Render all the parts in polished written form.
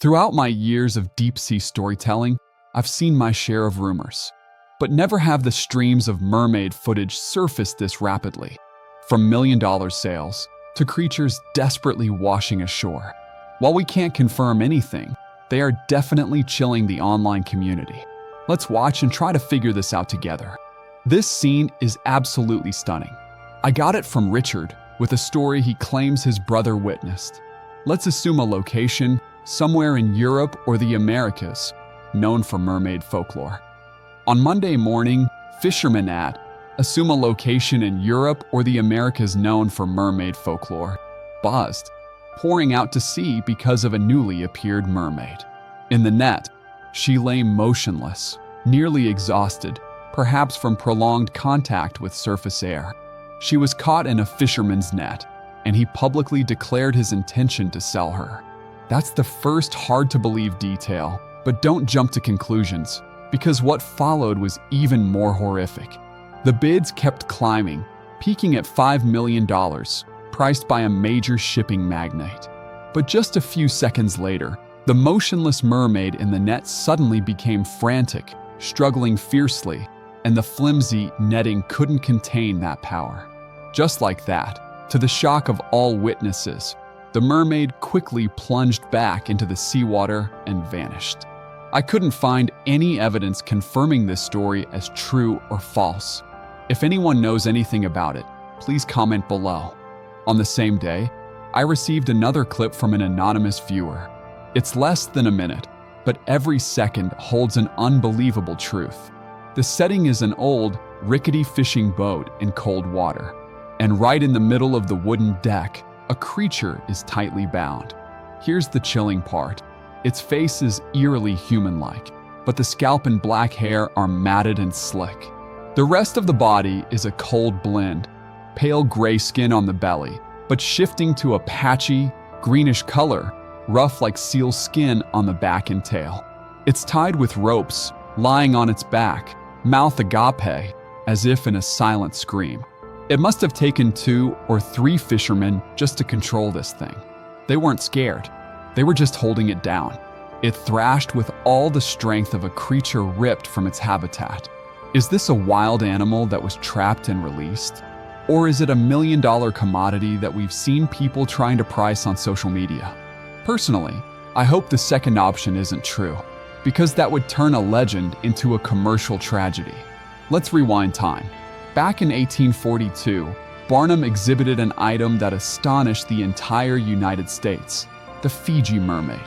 Throughout my years of deep-sea storytelling, I've seen my share of rumors, but never have the streams of mermaid footage surfaced this rapidly. From million-dollar sales to creatures desperately washing ashore. While we can't confirm anything, they are definitely chilling the online community. Let's watch and try to figure this out together. This scene is absolutely stunning. I got it from Richard with a story he claims his brother witnessed. Let's assume a location somewhere in Europe or the Americas, known for mermaid folklore. On Monday morning, fisherman assume a location in Europe or the Americas known for mermaid folklore, buzzed, pouring out to sea because of a newly appeared mermaid. In the net, she lay motionless, nearly exhausted, perhaps from prolonged contact with surface air. She was caught in a fisherman's net, and he publicly declared his intention to sell her. That's the first hard-to-believe detail, but don't jump to conclusions, because what followed was even more horrific. The bids kept climbing, peaking at $5 million, priced by a major shipping magnate. But just a few seconds later, the motionless mermaid in the net suddenly became frantic, struggling fiercely, and the flimsy netting couldn't contain that power. Just like that, to the shock of all witnesses, the mermaid quickly plunged back into the seawater and vanished. I couldn't find any evidence confirming this story as true or false. If anyone knows anything about it, please comment below. On the same day, I received another clip from an anonymous viewer. It's less than a minute, but every second holds an unbelievable truth. The setting is an old, rickety fishing boat in cold water, and right in the middle of the wooden deck, a creature is tightly bound. Here's the chilling part. Its face is eerily human-like, but the scalp and black hair are matted and slick. The rest of the body is a cold blend, pale gray skin on the belly, but shifting to a patchy, greenish color, rough like seal skin on the back and tail. It's tied with ropes, lying on its back, mouth agape, as if in a silent scream. It must have taken 2 or 3 fishermen just to control this thing. They weren't scared. They were just holding it down. It thrashed with all the strength of a creature ripped from its habitat. Is this a wild animal that was trapped and released? Or is it a $1 million commodity that we've seen people trying to price on social media? Personally, I hope the second option isn't true, because that would turn a legend into a commercial tragedy. Let's rewind time. Back in 1842, Barnum exhibited an item that astonished the entire United States, the Fiji mermaid.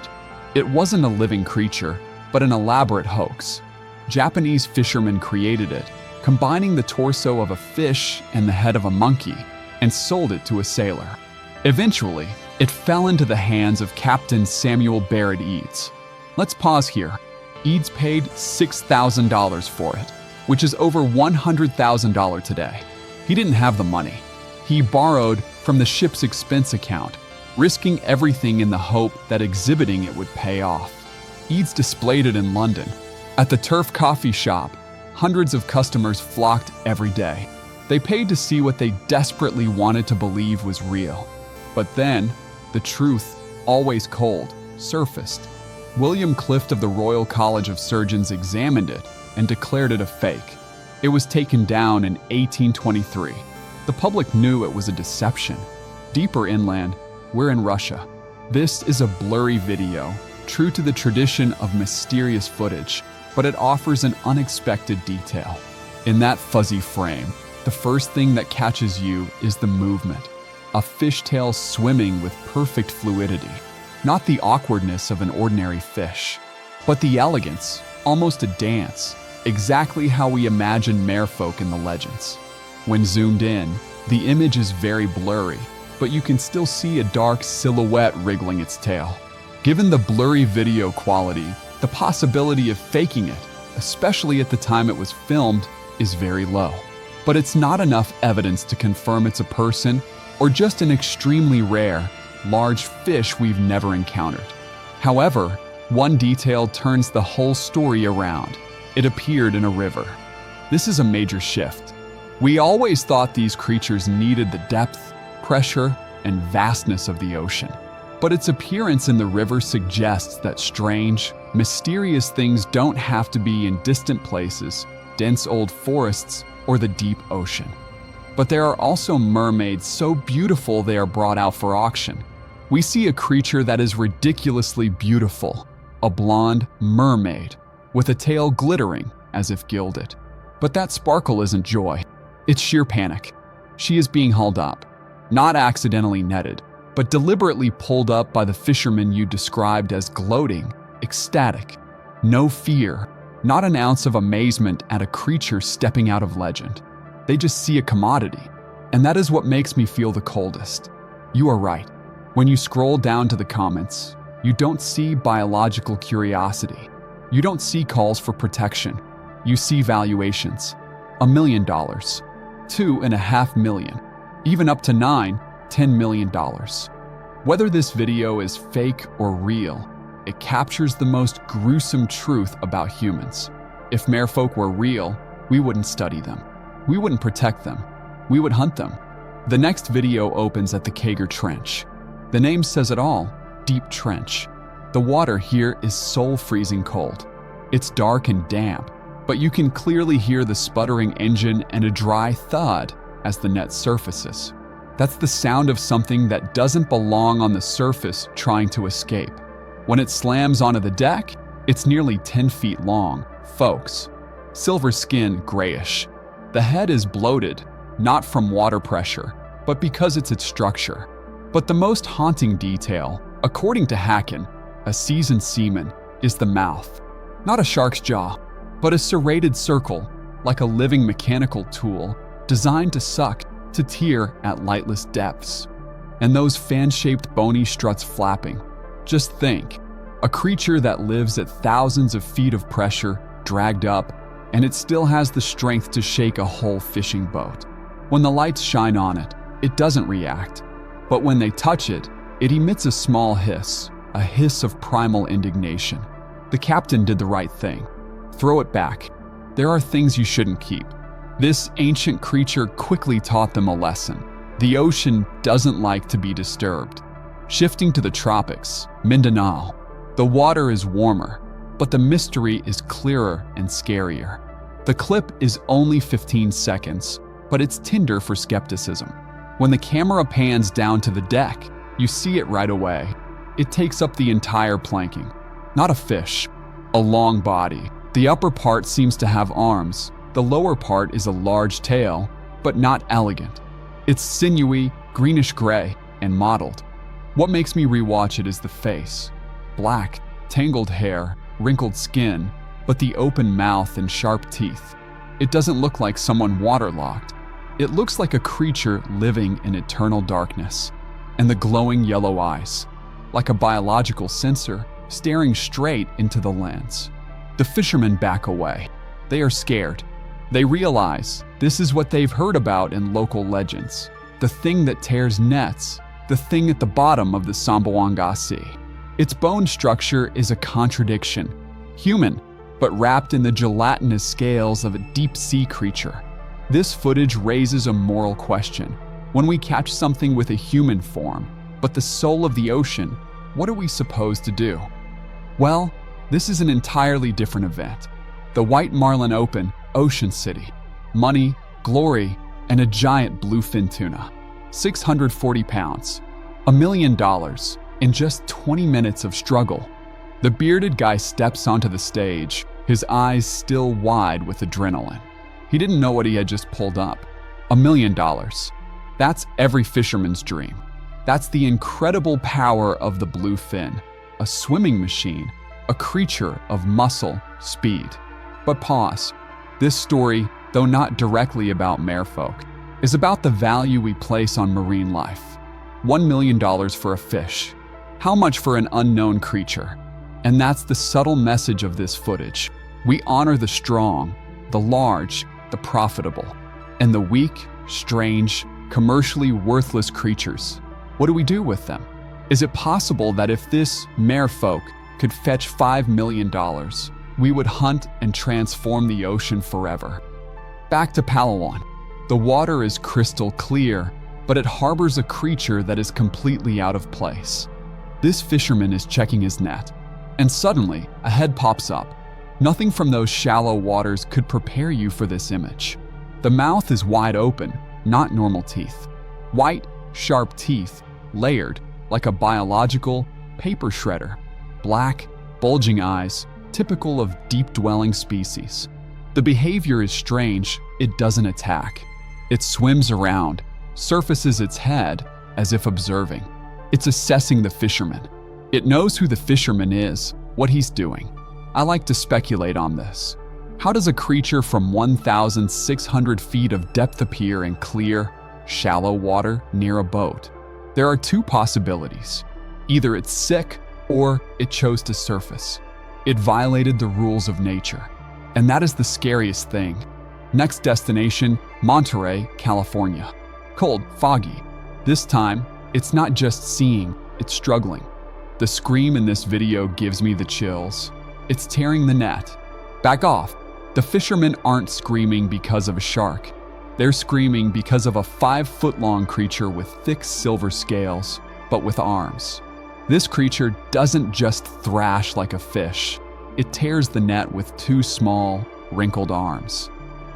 It wasn't a living creature, but an elaborate hoax. Japanese fishermen created it, combining the torso of a fish and the head of a monkey, and sold it to a sailor. Eventually, it fell into the hands of Captain Samuel Barrett Eads. Let's pause here. Eads paid $6,000 for it, which is over $100,000 today. He didn't have the money. He borrowed from the ship's expense account, risking everything in the hope that exhibiting it would pay off. Eads displayed it in London. At the Turf Coffee Shop, hundreds of customers flocked every day. They paid to see what they desperately wanted to believe was real. But then, the truth, always cold, surfaced. William Clift of the Royal College of Surgeons examined it and declared it a fake. It was taken down in 1823. The public knew it was a deception. Deeper inland, we're in Russia. This is a blurry video, true to the tradition of mysterious footage, but it offers an unexpected detail. In that fuzzy frame, the first thing that catches you is the movement. A fishtail swimming with perfect fluidity. Not the awkwardness of an ordinary fish, but the elegance, almost a dance, exactly how we imagine merfolk in the legends. When zoomed in, the image is very blurry, but you can still see a dark silhouette wriggling its tail. Given the blurry video quality, the possibility of faking it, especially at the time it was filmed, is very low. But it's not enough evidence to confirm it's a person or just an extremely rare, large fish we've never encountered. However, one detail turns the whole story around. It appeared in a river. This is a major shift. We always thought these creatures needed the depth, pressure, and vastness of the ocean. But its appearance in the river suggests that strange, mysterious things don't have to be in distant places, dense old forests, or the deep ocean. But there are also mermaids so beautiful they are brought out for auction. We see a creature that is ridiculously beautiful, a blonde mermaid, with a tail glittering as if gilded. But that sparkle isn't joy, it's sheer panic. She is being hauled up, not accidentally netted, but deliberately pulled up by the fisherman you described as gloating, ecstatic. No fear, not an ounce of amazement at a creature stepping out of legend. They just see a commodity, and that is what makes me feel the coldest. You are right. When you scroll down to the comments, you don't see biological curiosity. You don't see calls for protection. You see valuations. $1 million, $2.5 million, even up to $10 million. Whether this video is fake or real, it captures the most gruesome truth about humans. If merfolk were real, we wouldn't study them. We wouldn't protect them. We would hunt them. The next video opens at the Kager Trench. The name says it all, deep trench. The water here is soul-freezing cold. It's dark and damp, but you can clearly hear the sputtering engine and a dry thud as the net surfaces. That's the sound of something that doesn't belong on the surface trying to escape. When it slams onto the deck, it's nearly 10 feet long, folks. Silver skin, grayish. The head is bloated, not from water pressure, but because it's its structure. But the most haunting detail, according to Hacken, a seasoned seaman, is the mouth. Not a shark's jaw, but a serrated circle, like a living mechanical tool, designed to suck, to tear at lightless depths. And those fan-shaped bony struts flapping. Just think, a creature that lives at thousands of feet of pressure, dragged up, and it still has the strength to shake a whole fishing boat. When the lights shine on it, it doesn't react. But when they touch it, it emits a small hiss, a hiss of primal indignation. The captain did the right thing. Throw it back. There are things you shouldn't keep. This ancient creature quickly taught them a lesson. The ocean doesn't like to be disturbed. Shifting to the tropics, Mindanao, the water is warmer, but the mystery is clearer and scarier. The clip is only 15 seconds, but it's tinder for skepticism. When the camera pans down to the deck, you see it right away. It takes up the entire planking. Not a fish, a long body. The upper part seems to have arms. The lower part is a large tail, but not elegant. It's sinewy, greenish-gray, and mottled. What makes me rewatch it is the face. Black, tangled hair, wrinkled skin, but the open mouth and sharp teeth. It doesn't look like someone waterlogged. It looks like a creature living in eternal darkness. And the glowing yellow eyes, like a biological sensor, staring straight into the lens. The fishermen back away. They are scared. They realize this is what they've heard about in local legends. The thing that tears nets, the thing at the bottom of the Zamboanga Sea. Its bone structure is a contradiction. Human, but wrapped in the gelatinous scales of a deep-sea creature. This footage raises a moral question. When we catch something with a human form, but the soul of the ocean, what are we supposed to do? Well, this is an entirely different event. The White Marlin Open, Ocean City. Money, glory, and a giant bluefin tuna. 640 pounds. $1 million in just 20 minutes of struggle. The bearded guy steps onto the stage, his eyes still wide with adrenaline. He didn't know what he had just pulled up. $1 million. That's every fisherman's dream. That's the incredible power of the bluefin, a swimming machine, a creature of muscle, speed. But pause. This story, though not directly about merfolk, is about the value we place on marine life. $1 million for a fish. How much for an unknown creature? And that's the subtle message of this footage. We honor the strong, the large, the profitable, and the weak, strange, commercially worthless creatures. What do we do with them? Is it possible that if this merfolk could fetch $5 million, we would hunt and transform the ocean forever? Back to Palawan. The water is crystal clear, but it harbors a creature that is completely out of place. This fisherman is checking his net, and suddenly a head pops up. Nothing from those shallow waters could prepare you for this image. The mouth is wide open, not normal teeth. White, sharp teeth, layered like a biological paper shredder. Black, bulging eyes, typical of deep-dwelling species. The behavior is strange. It doesn't attack. It swims around, surfaces its head as if observing. It's assessing the fisherman. It knows who the fisherman is, what he's doing. I like to speculate on this. How does a creature from 1,600 feet of depth appear in clear, shallow water near a boat? There are two possibilities. Either it's sick or it chose to surface. It violated the rules of nature. And that is the scariest thing. Next destination, Monterey, California. Cold, foggy. This time, it's not just seeing, it's struggling. The scream in this video gives me the chills. It's tearing the net. Back off. The fishermen aren't screaming because of a shark. They're screaming because of a 5-foot-long creature with thick silver scales, but with arms. This creature doesn't just thrash like a fish. It tears the net with 2 small, wrinkled arms.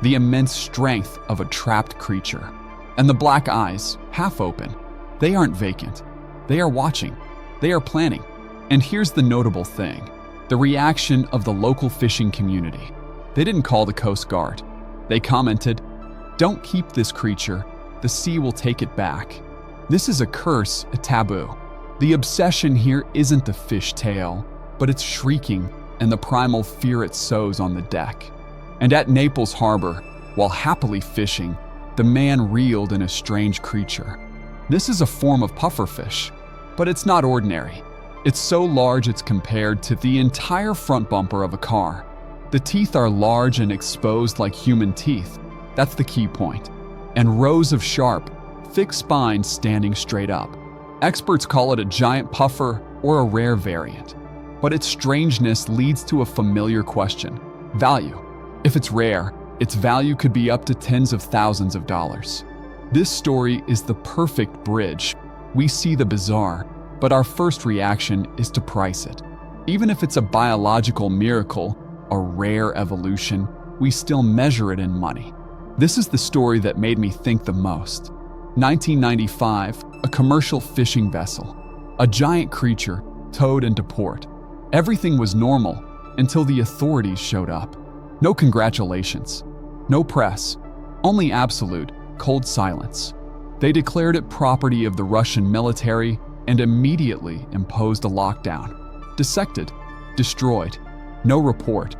The immense strength of a trapped creature. And the black eyes, half open. They aren't vacant. They are watching. They are planning. And here's the notable thing. The reaction of the local fishing community. They didn't call the Coast Guard. They commented, "Don't keep this creature. The sea will take it back." This is a curse, a taboo. The obsession here isn't the fish tail, but its shrieking and the primal fear it sows on the deck. And at Naples Harbor, while happily fishing, the man reeled in a strange creature. This is a form of pufferfish, but it's not ordinary. It's so large it's compared to the entire front bumper of a car. The teeth are large and exposed like human teeth. That's the key point. And rows of sharp, thick spines standing straight up. Experts call it a giant puffer or a rare variant. But its strangeness leads to a familiar question: value. If it's rare, its value could be up to tens of thousands of dollars. This story is the perfect bridge. We see the bizarre, but our first reaction is to price it. Even if it's a biological miracle, a rare evolution, we still measure it in money. This is the story that made me think the most. 1995, a commercial fishing vessel. A giant creature towed into port. Everything was normal until the authorities showed up. No congratulations. No press. Only absolute, cold silence. They declared it property of the Russian military and immediately imposed a lockdown. Dissected. Destroyed. No report.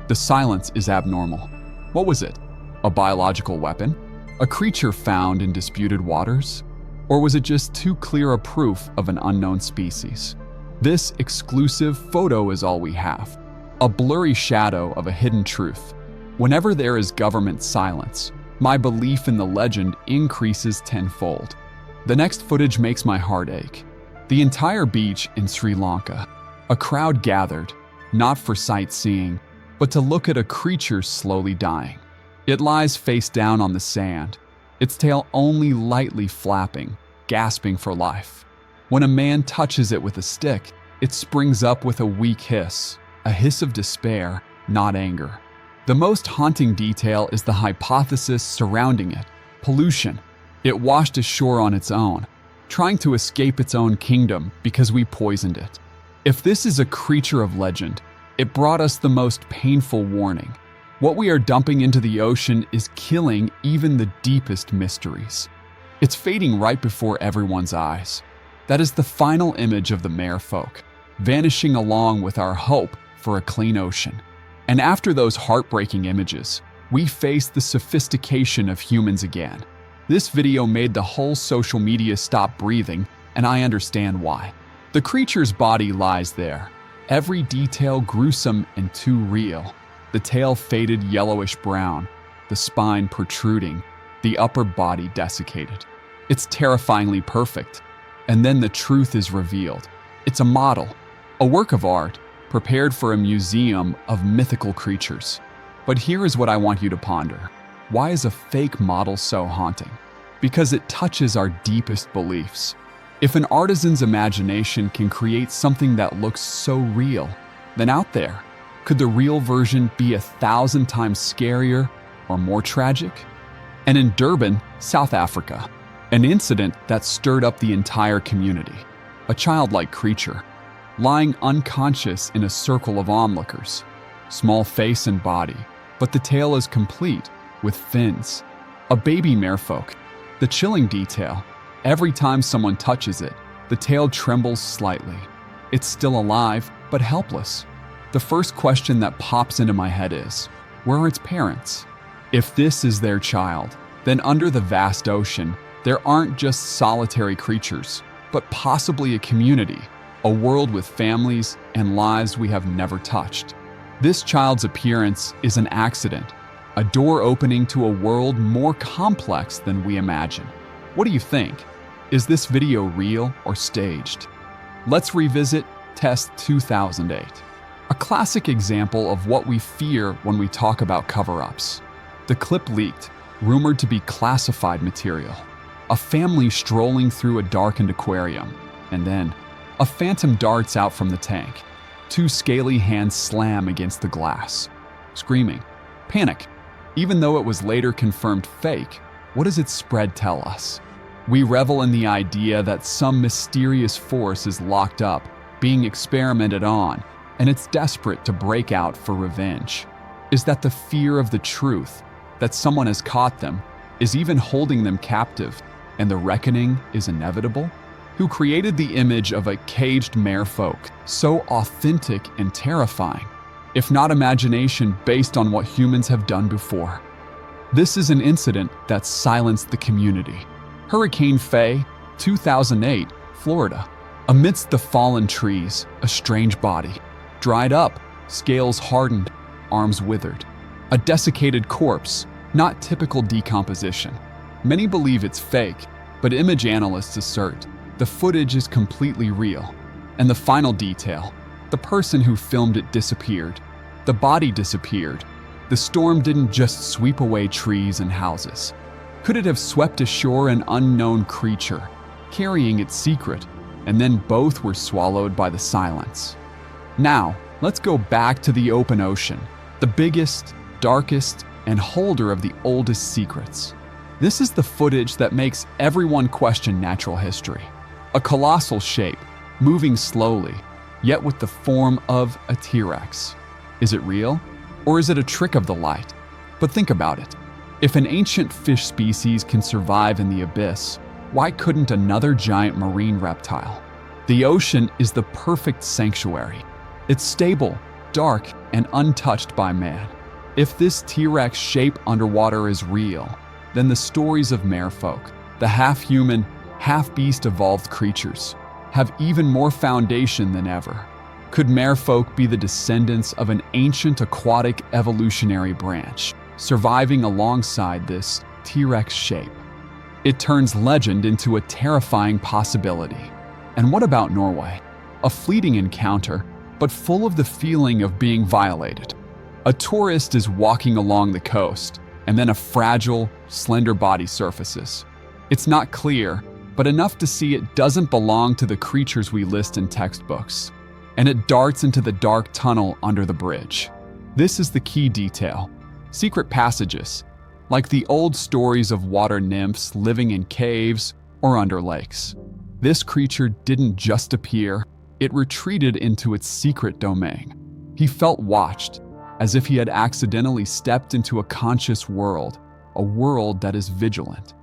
The silence is abnormal. What was it? A biological weapon? A creature found in disputed waters? Or was it just too clear a proof of an unknown species? This exclusive photo is all we have. A blurry shadow of a hidden truth. Whenever there is government silence, my belief in the legend increases tenfold. The next footage makes my heart ache. The entire beach in Sri Lanka. A crowd gathered, not for sightseeing, but to look at a creature slowly dying. It lies face down on the sand, its tail only lightly flapping, gasping for life. When a man touches it with a stick, it springs up with a weak hiss, a hiss of despair, not anger. The most haunting detail is the hypothesis surrounding it: pollution. It washed ashore on its own, trying to escape its own kingdom because we poisoned it. If this is a creature of legend, it brought us the most painful warning. What we are dumping into the ocean is killing even the deepest mysteries. It's fading right before everyone's eyes. That is the final image of the merfolk, vanishing along with our hope for a clean ocean. And after those heartbreaking images, we face the sophistication of humans again. This video made the whole social media stop breathing, and I understand why. The creature's body lies there, every detail gruesome and too real. The tail faded yellowish brown, the spine protruding, the upper body desiccated. It's terrifyingly perfect. And then the truth is revealed. It's a model, a work of art, prepared for a museum of mythical creatures. But here is what I want you to ponder. Why is a fake model so haunting? Because it touches our deepest beliefs. If an artisan's imagination can create something that looks so real, then out there, could the real version be 1,000 times scarier or more tragic? And in Durban, South Africa, an incident that stirred up the entire community. A childlike creature, lying unconscious in a circle of onlookers. Small face and body, but the tail is complete, with fins. A baby merfolk. The chilling detail, every time someone touches it, the tail trembles slightly. It's still alive, but helpless. The first question that pops into my head is, where are its parents? If this is their child, then under the vast ocean, there aren't just solitary creatures, but possibly a community, a world with families and lives we have never touched. This child's appearance is an accident, a door opening to a world more complex than we imagine. What do you think? Is this video real or staged? Let's revisit Test 2008, a classic example of what we fear when we talk about cover-ups. The clip leaked, rumored to be classified material. A family strolling through a darkened aquarium, and then a phantom darts out from the tank. Two scaly hands slam against the glass. Screaming. Panic. Even though it was later confirmed fake, what does its spread tell us? We revel in the idea that some mysterious force is locked up, being experimented on, and it's desperate to break out for revenge. Is that the fear of the truth, that someone has caught them, is even holding them captive, and the reckoning is inevitable? Who created the image of a caged merfolk so authentic and terrifying, if not imagination based on what humans have done before? This is an incident that silenced the community. Hurricane Faye, 2008, Florida. Amidst the fallen trees, a strange body. Dried up, scales hardened, arms withered. A desiccated corpse, not typical decomposition. Many believe it's fake, but image analysts assert the footage is completely real. And the final detail, the person who filmed it disappeared. The body disappeared. The storm didn't just sweep away trees and houses. Could it have swept ashore an unknown creature, carrying its secret, and then both were swallowed by the silence? Now, let's go back to the open ocean, the biggest, darkest, and holder of the oldest secrets. This is the footage that makes everyone question natural history. A colossal shape, moving slowly, yet with the form of a T-Rex. Is it real? Or is it a trick of the light? But think about it. If an ancient fish species can survive in the abyss, why couldn't another giant marine reptile? The ocean is the perfect sanctuary. It's stable, dark, and untouched by man. If this T-Rex shape underwater is real, then the stories of merfolk, the half-human, half-beast evolved creatures, have even more foundation than ever. Could merfolk be the descendants of an ancient aquatic evolutionary branch, surviving alongside this T-Rex shape? It turns legend into a terrifying possibility. And what about Norway? A fleeting encounter, but full of the feeling of being violated. A tourist is walking along the coast, and then a fragile, slender body surfaces. It's not clear, but enough to see it doesn't belong to the creatures we list in textbooks, and it darts into the dark tunnel under the bridge. This is the key detail. Secret passages, like the old stories of water nymphs living in caves or under lakes. This creature didn't just appear, it retreated into its secret domain. He felt watched, as if he had accidentally stepped into a conscious world, a world that is vigilant.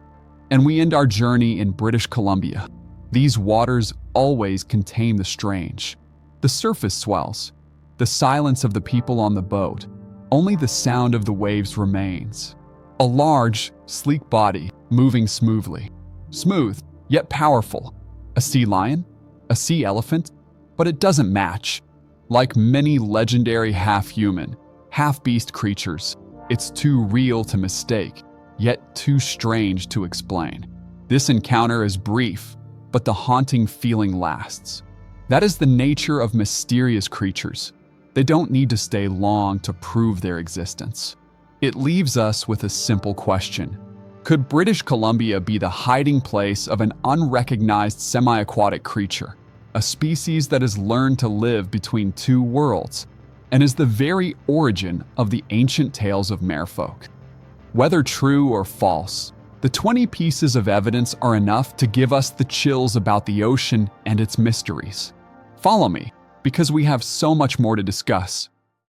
And we end our journey in British Columbia. These waters always contain the strange. The surface swells, the silence of the people on the boat, only the sound of the waves remains. A large, sleek body moving smoothly. Smooth, yet powerful. A sea lion? A sea elephant? But it doesn't match. Like many legendary half-human, half-beast creatures, it's too real to mistake, yet too strange to explain. This encounter is brief, but the haunting feeling lasts. That is the nature of mysterious creatures. They don't need to stay long to prove their existence. It leaves us with a simple question. Could British Columbia be the hiding place of an unrecognized semi-aquatic creature, a species that has learned to live between two worlds, and is the very origin of the ancient tales of merfolk? Whether true or false, the 20 pieces of evidence are enough to give us the chills about the ocean and its mysteries. Follow me, because we have so much more to discuss.